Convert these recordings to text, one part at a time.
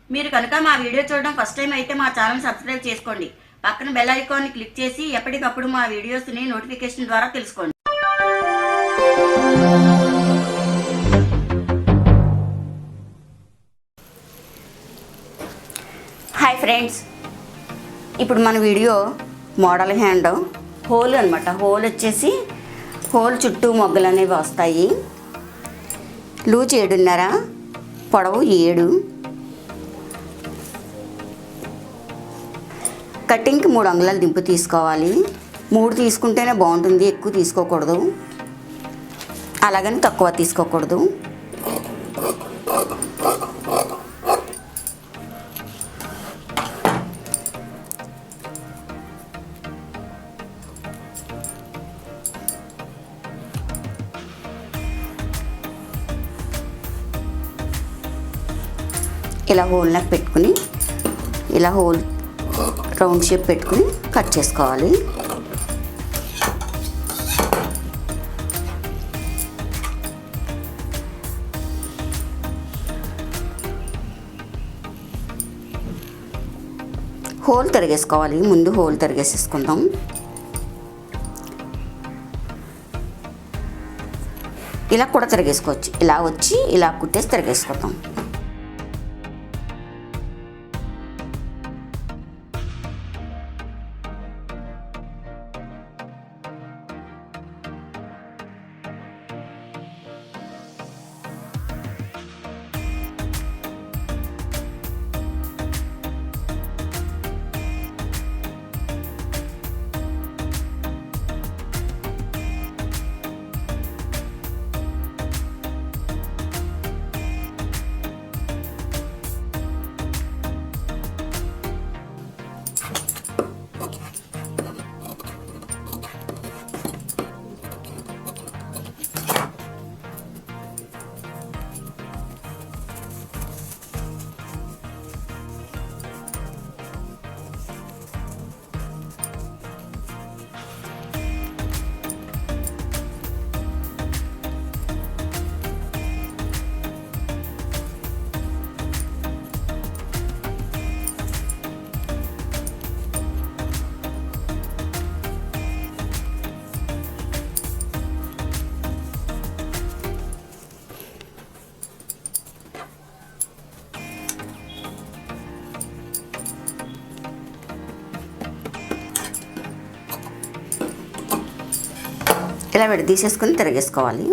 మీరు కనుక మా వీడియో చూడడం ఫస్ట్ టైం అయితే మా ఛానల్ సబ్స్క్రైబ్ చేసుకోండి. పక్కన బెల్ ఐకాన్ని క్లిక్ చేసి ఎప్పటికప్పుడు మా వీడియోస్ని నోటిఫికేషన్ ద్వారా తెలుసుకోండి. హాయ్ ఫ్రెండ్స్, ఇప్పుడు మన వీడియో మోడల్ హ్యాండ్ హోల్ అనమాట. హోల్ వచ్చేసి హోల్ చుట్టూ మొగ్గలు అనేవి వస్తాయి. లూజ్ 7.5, పొడవు 7. కటింగ్కి 3 అంగుళాల దింపు తీసుకోవాలి. 3 తీసుకుంటేనే బాగుంటుంది, ఎక్కువ తీసుకోకూడదు, అలాగని తక్కువ తీసుకోకూడదు. ఇలా హోల్ నెక్ పెట్టుకుని ఇలా హోల్ రౌండ్ షేప్ పెట్టుకుని కట్ చేసుకోవాలి. హోల్ తిరిగేసుకోవాలి. ముందు హోల్ తిరిగేసేసుకుందాం. ఇలా కూడా తిరిగేసుకోవచ్చు. ఇలా వచ్చి ఇలా కుట్టేసి తిరిగేసుకుందాం. ఇలా విడదీసేసుకొని తిరిగేసుకోవాలి.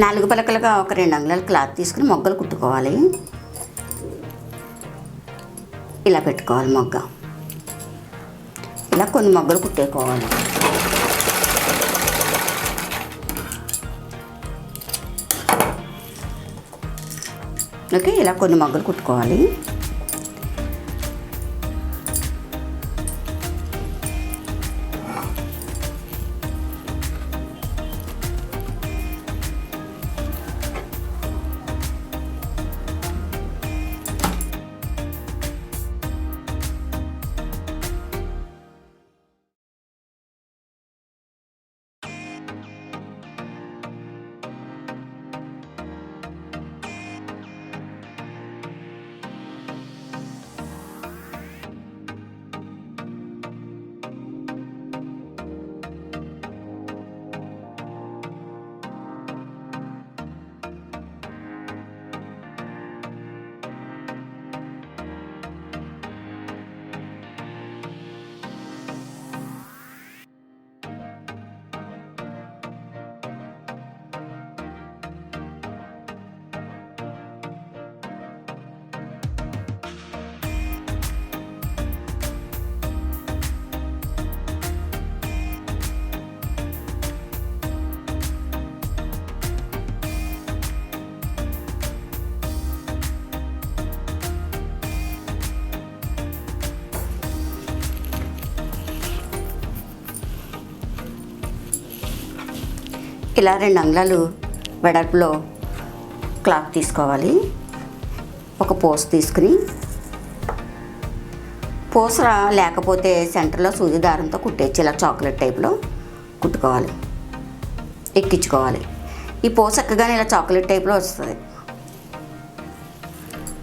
నాలుగు పలకలుగా ఒక 2 అంగుళాల క్లాత్ తీసుకుని మొగ్గలు కుట్టుకోవాలి. ఇలా పెట్టుకోవాలి మొగ్గ. ఇలా కొన్ని మొగ్గలు కుట్టేసుకోవాలి. ఓకే, ఇలా కొన్ని మొగ్గలు కుట్టుకోవాలి. ఇలా 2 అంగుళాలు వెడల్పులో క్లాత్ తీసుకోవాలి. ఒక పూస తీసుకుని, పూస లేకపోతే సెంటర్లో సూది దారంతో కుట్టేసి ఇలా చాక్లెట్ టైప్లో కుట్టుకోవాలి, ఎక్కించుకోవాలి. ఈ పూస ఎక్కగానే ఇలా చాక్లెట్ టైప్లో వస్తుంది.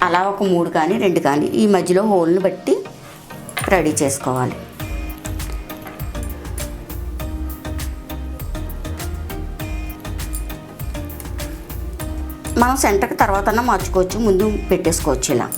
అలా ఒక 3 కానీ 2 కానీ ఈ మధ్యలో హోల్ని బట్టి రెడీ చేసుకోవాలి. మనం సెంటర్కి తర్వాత మార్చుకోవచ్చు, ముందు పెట్టేసుకోవచ్చు ఇలా.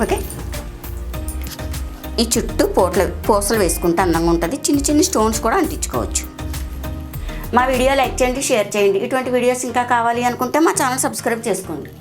ఓకే, ఈ చుట్టూ పూసలు వేసుకుంటే అందంగా ఉంటుంది. చిన్న చిన్న స్టోన్స్ కూడా అంటించుకోవచ్చు. మా వీడియో లైక్ చేయండి, షేర్ చేయండి. ఇటువంటి వీడియోస్ ఇంకా కావాలి అనుకుంటే మా ఛానల్ సబ్స్క్రైబ్ చేసుకోండి.